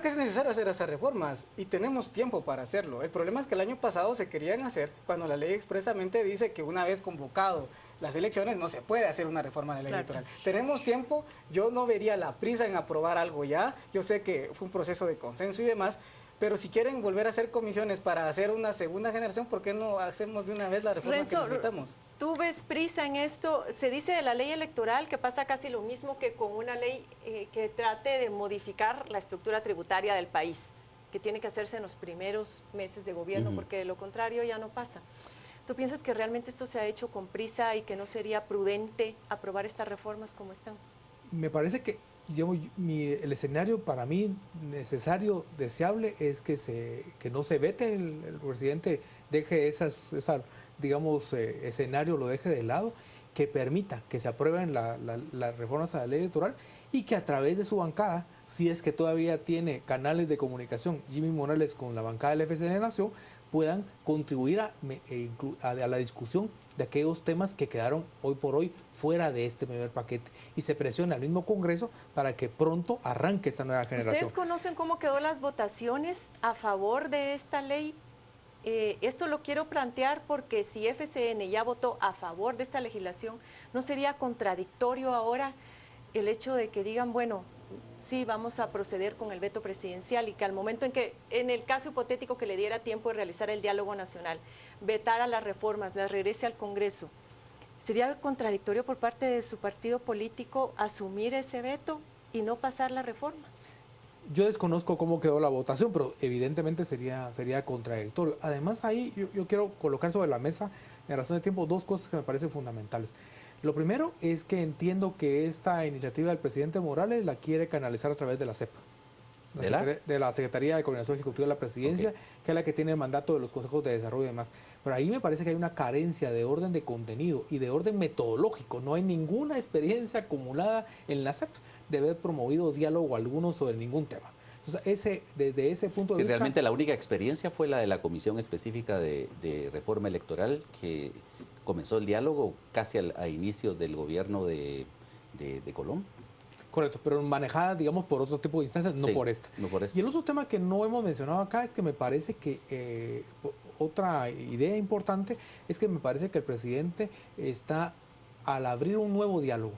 que es necesario hacer esas reformas y tenemos tiempo para hacerlo. El problema es que el año pasado se querían hacer cuando la ley expresamente dice que una vez convocado las elecciones no se puede hacer una reforma de la ley electoral. Tenemos tiempo, yo no vería la prisa en aprobar algo ya, yo sé que fue un proceso de consenso y demás, pero si quieren volver a hacer comisiones para hacer una segunda generación, ¿por qué no hacemos de una vez la reforma que necesitamos? ¿Tú ves prisa en esto? Se dice de la ley electoral que pasa casi lo mismo que con una ley que trate de modificar la estructura tributaria del país, que tiene que hacerse en los primeros meses de gobierno, porque de lo contrario ya no pasa. ¿Tú piensas que realmente esto se ha hecho con prisa y que no sería prudente aprobar estas reformas como están? Me parece que el escenario para mí necesario, deseable, es que no se vete, el presidente deje digamos, escenario, lo deje de lado, que permita que se aprueben las reformas a la ley electoral y que a través de su bancada, si es que todavía tiene canales de comunicación, Jimmy Morales con la bancada del FCN Nación, puedan contribuir a la discusión de aquellos temas que quedaron hoy por hoy fuera de este primer paquete y se presiona al mismo Congreso para que pronto arranque esta nueva generación. ¿Ustedes conocen cómo quedó las votaciones a favor de esta ley? Esto lo quiero plantear porque si FCN ya votó a favor de esta legislación, ¿no sería contradictorio ahora el hecho de que digan, bueno, sí, vamos a proceder con el veto presidencial y que al momento en que, en el caso hipotético que le diera tiempo de realizar el diálogo nacional, vetara las reformas, las regrese al Congreso, ¿sería contradictorio por parte de su partido político asumir ese veto y no pasar la reforma? Yo desconozco cómo quedó la votación, pero evidentemente sería contradictorio. Además, ahí yo quiero colocar sobre la mesa, en razón de tiempo, dos cosas que me parecen fundamentales. Lo primero es que entiendo que esta iniciativa del presidente Morales la quiere canalizar a través de la CEP, de la Secretaría de Coordinación Ejecutiva de la Presidencia, que es la que tiene el mandato de los consejos de desarrollo y demás. Pero ahí me parece que hay una carencia de orden de contenido y de orden metodológico. No hay ninguna experiencia acumulada en la CEP de haber promovido diálogo alguno sobre ningún tema. Entonces, desde ese punto de vista... Realmente la única experiencia fue la de la Comisión Específica de Reforma Electoral, que comenzó el diálogo casi a inicios del gobierno de Colón. Correcto, pero manejada, digamos, por otro tipo de instancias, no por esta. No por esta. Y el otro tema que no hemos mencionado acá es que me parece que otra idea importante es que me parece que el presidente está, al abrir un nuevo diálogo,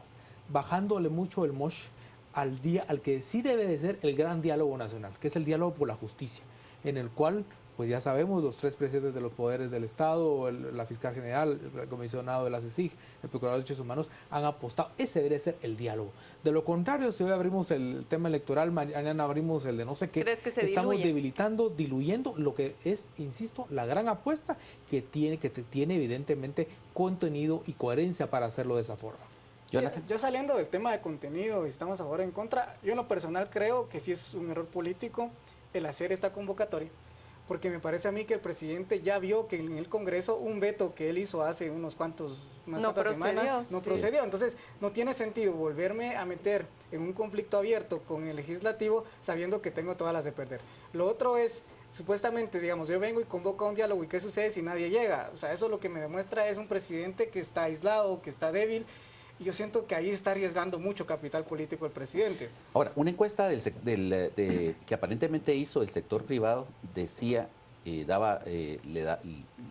bajándole mucho el mosh al que sí debe de ser el gran diálogo nacional, que es el diálogo por la justicia, en el cual, pues ya sabemos, los tres presidentes de los poderes del Estado, la fiscal general, el comisionado de la CICIG, el procurador de derechos humanos, han apostado. Ese debería ser el diálogo. De lo contrario, si hoy abrimos el tema electoral, mañana abrimos el de no sé qué, estamos debilitando, diluyendo lo que es, insisto, la gran apuesta que tiene evidentemente contenido y coherencia para hacerlo de esa forma. Yo saliendo del tema de contenido, si estamos a favor o en contra, yo en lo personal creo que sí es un error político el hacer esta convocatoria, porque me parece a mí que el presidente ya vio que en el Congreso un veto que él hizo hace unas cuantas semanas no procedió. Entonces no tiene sentido volverme a meter en un conflicto abierto con el legislativo sabiendo que tengo todas las de perder. Lo otro es, supuestamente, digamos, yo vengo y convoco a un diálogo y ¿qué sucede si nadie llega? O sea, eso lo que me demuestra es un presidente que está aislado, que está débil. Y yo siento que ahí está arriesgando mucho capital político el presidente. Ahora, una encuesta que aparentemente hizo el sector privado decía,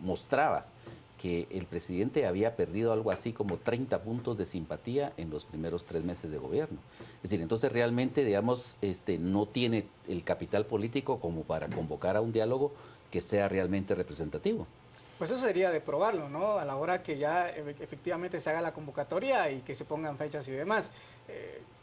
mostraba que el presidente había perdido algo así como 30 puntos de simpatía en los primeros 3 meses de gobierno. Es decir, entonces realmente, digamos, no tiene el capital político como para convocar a un diálogo que sea realmente representativo. Pues eso sería de probarlo, ¿no? A la hora que ya efectivamente se haga la convocatoria y que se pongan fechas y demás.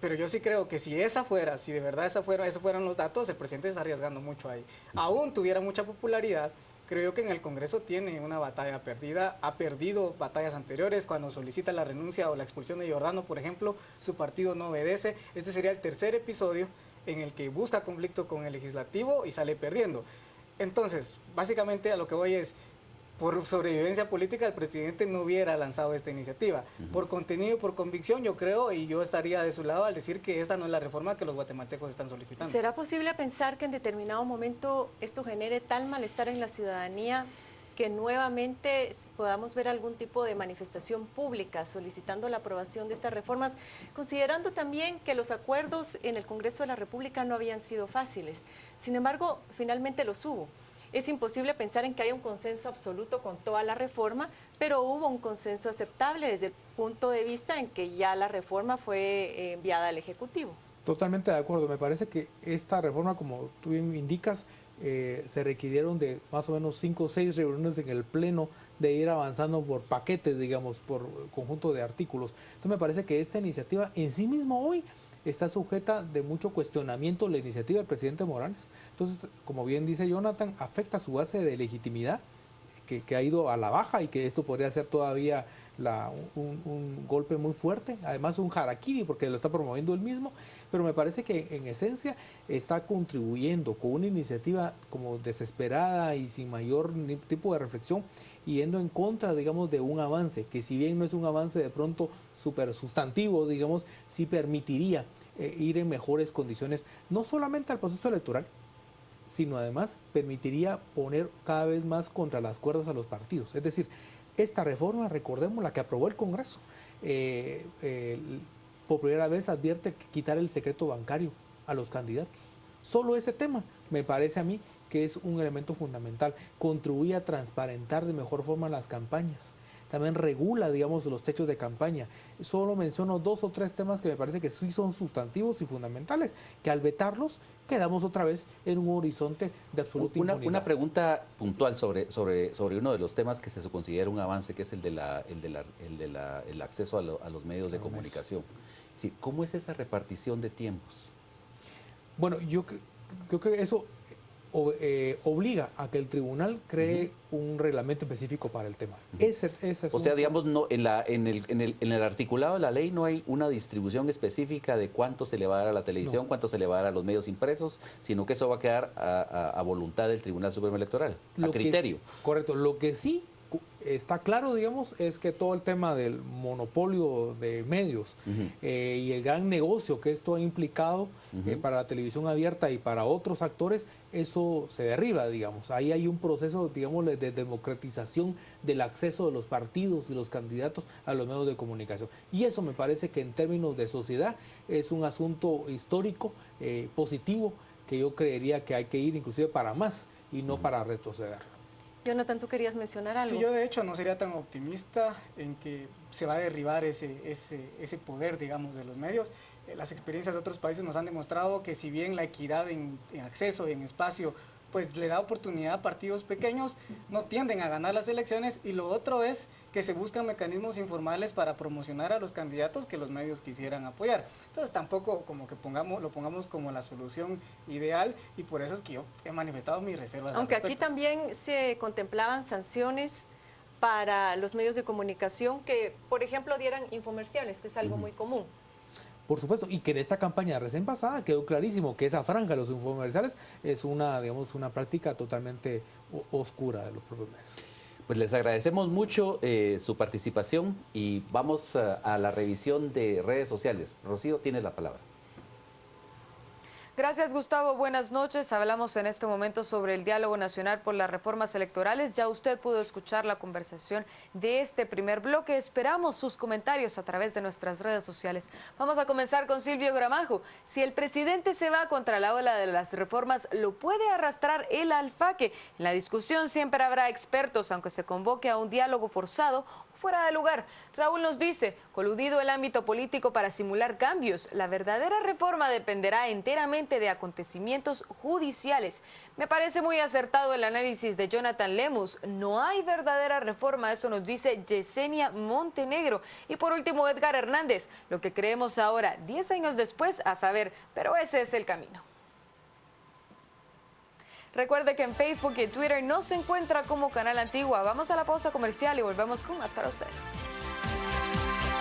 Pero yo sí creo que si de verdad esos fueran los datos, el presidente está arriesgando mucho ahí. Aún tuviera mucha popularidad, creo yo que en el Congreso tiene una batalla perdida, ha perdido batallas anteriores, cuando solicita la renuncia o la expulsión de Giordano, por ejemplo, su partido no obedece. Este sería el tercer episodio en el que busca conflicto con el legislativo y sale perdiendo. Entonces, básicamente a lo que voy es, por sobrevivencia política el presidente no hubiera lanzado esta iniciativa. Por contenido, por convicción, yo creo, y yo estaría de su lado al decir que esta no es la reforma que los guatemaltecos están solicitando. ¿Será posible pensar que en determinado momento esto genere tal malestar en la ciudadanía que nuevamente podamos ver algún tipo de manifestación pública solicitando la aprobación de estas reformas, considerando también que los acuerdos en el Congreso de la República no habían sido fáciles. Sin embargo, finalmente los hubo. Es imposible pensar en que haya un consenso absoluto con toda la reforma, pero hubo un consenso aceptable desde el punto de vista en que ya la reforma fue enviada al Ejecutivo. Totalmente de acuerdo. Me parece que esta reforma, como tú bien indicas, se requirieron de más o menos 5 o 6 reuniones en el Pleno de ir avanzando por paquetes, digamos, por conjunto de artículos. Entonces me parece que esta iniciativa en sí misma hoy está sujeta de mucho cuestionamiento la iniciativa del presidente Morales. Entonces, como bien dice Jonathan, afecta su base de legitimidad, que ha ido a la baja y que esto podría ser todavía un golpe muy fuerte, además un harakiri porque lo está promoviendo él mismo, pero me parece que en esencia está contribuyendo con una iniciativa como desesperada y sin mayor tipo de reflexión, yendo en contra, digamos, de un avance, que si bien no es un avance de pronto súper sustantivo, digamos, sí permitiría ir en mejores condiciones, no solamente al proceso electoral, sino además permitiría poner cada vez más contra las cuerdas a los partidos. Es decir, esta reforma, recordemos, la que aprobó el Congreso, por primera vez advierte quitar el secreto bancario a los candidatos. Solo ese tema me parece a mí que es un elemento fundamental. Contribuye a transparentar de mejor forma las campañas. También regula, digamos, los techos de campaña. Solo menciono 2 o 3 temas que me parece que sí son sustantivos y fundamentales, que al vetarlos quedamos otra vez en un horizonte de absoluta impunidad. Una pregunta puntual sobre uno de los temas que se considera un avance, que es el el acceso a los medios de comunicación. Sí, ¿cómo es esa repartición de tiempos? Bueno, yo creo que eso obliga a que el tribunal cree un reglamento específico para el tema. O sea, digamos, no, en el articulado de la ley no hay una distribución específica de cuánto se le va a dar a la televisión, cuánto se le va a dar a los medios impresos, sino que eso va a quedar a voluntad del Tribunal Supremo Electoral, a criterio. Correcto. Lo que sí está claro, digamos, es que todo el tema del monopolio de medios y el gran negocio que esto ha implicado para la televisión abierta y para otros actores, eso se derriba, digamos. Ahí hay un proceso, digamos, de democratización del acceso de los partidos y los candidatos a los medios de comunicación. Y eso me parece que en términos de sociedad es un asunto histórico, positivo, que yo creería que hay que ir inclusive para más y no para retroceder. Jonathan, ¿tú querías mencionar algo? Sí, yo de hecho no sería tan optimista en que se va a derribar ese poder, digamos, de los medios. Las experiencias de otros países nos han demostrado que si bien la equidad en acceso y en espacio pues le da oportunidad a partidos pequeños, no tienden a ganar las elecciones, y lo otro es que se buscan mecanismos informales para promocionar a los candidatos que los medios quisieran apoyar. Entonces tampoco como que lo pongamos como la solución ideal, y por eso es que yo he manifestado mis reservas. Aunque aquí también se contemplaban sanciones para los medios de comunicación que, por ejemplo, dieran infomerciales, que es algo muy común. Por supuesto, y que en esta campaña recién pasada quedó clarísimo que esa franja de los infomerciales es digamos, una práctica totalmente oscura de los propios medios. Pues les agradecemos mucho su participación y vamos a la revisión de redes sociales. Rocío, tienes la palabra. Gracias, Gustavo. Buenas noches. Hablamos en este momento sobre el diálogo nacional por las reformas electorales. Ya usted pudo escuchar la conversación de este primer bloque. Esperamos sus comentarios a través de nuestras redes sociales. Vamos a comenzar con Silvio Gramajo. Si el presidente se va contra la ola de las reformas, ¿lo puede arrastrar el alfaque? En la discusión siempre habrá expertos, aunque se convoque a un diálogo forzado fuera de lugar. Raúl nos dice, coludido el ámbito político para simular cambios, la verdadera reforma dependerá enteramente de acontecimientos judiciales. Me parece muy acertado el análisis de Jonathan Lemus. No hay verdadera reforma, eso nos dice Yesenia Montenegro. Y por último, Edgar Hernández, lo que creemos ahora, 10 años después, a saber, pero ese es el camino. Recuerde que en Facebook y en Twitter nos encuentra como Canal Antigua. Vamos a la pausa comercial y volvemos con más para ustedes.